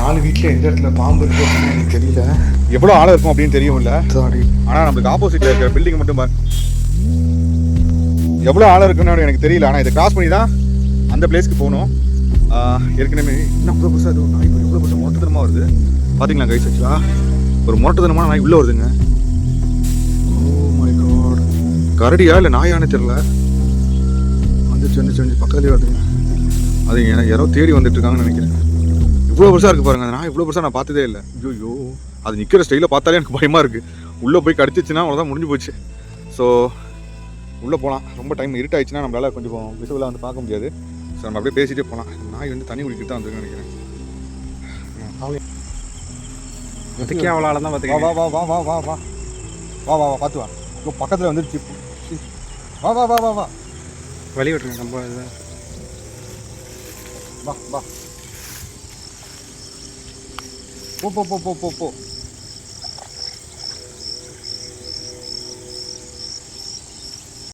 4 வீட்டில் எந்த இடத்துல பாம்பு இருக்கு அப்படின்னு எனக்கு தெரியல. எவ்வளோ ஆழம் இருக்கும் அப்படின்னு தெரியும் இல்லை. ஆனால் நம்மளுக்கு ஆப்போசிட்டில் இருக்கிற பில்டிங் மட்டும் எவ்வளோ ஆழம் இருக்குன்னு எனக்கு தெரியல. ஆனால் இதை கிராஸ் பண்ணி தான் அந்த பிளேஸ்க்கு போகணும். ஏற்கனவே இன்னும் அவ்வளோ புதுசாக இது நாய் எவ்வளோ புதுசாக மொட்டத்தனமாக வருது பார்த்தீங்களா கைஸ்? ஆக்சுவலாக ஒரு மொட்டத்தனமான நாய் உள்ளே வருதுங்க. ஓ மை காட், கரடியா இல்லை நாயானே தெரில. வந்துச்சு பக்கத்துலேயே வருதுங்க. அது யாரோ தேடி வந்துட்டு இருக்காங்கன்னு நினைக்கிறேன். இவ்வளோ பெருசாக இருக்குது பாருங்கள். அந்த நாய் இவ்வளோ பெருசாக நான் பார்த்ததே இல்லை. ஐயோ, அது நிற்கிற ஸ்டைலில் பார்த்தாலே எனக்கு பயமாக இருக்குது. உள்ளே போய் கடிச்சிச்சுன்னா அவ்வளோதான், முடிஞ்சு போச்சு. ஸோ உள்ளே போகலாம். ரொம்ப டைம் இருட்டாயிடுச்சுன்னா நம்மளால் கொஞ்சம் விசுவலாக வந்து பார்க்க முடியாது. ஸோ நம்ம அப்படியே பேசிகிட்டே போகலாம். நாய் வந்து தண்ணி குடிக்கிட்டு தான் வந்துருக்குன்னு நினைக்கிறேன். அதுக்கே அவ்வளோ ஆள் தான் பார்த்துக்கேன். வா வா வா வா வா வா வா வா வா பார்த்து வா. இப்போ பக்கத்தில் வந்துருச்சு. வா வா வா வா வா வழி விட்டுருங்க. ரொம்ப வா வா போ போ போ போ போ போ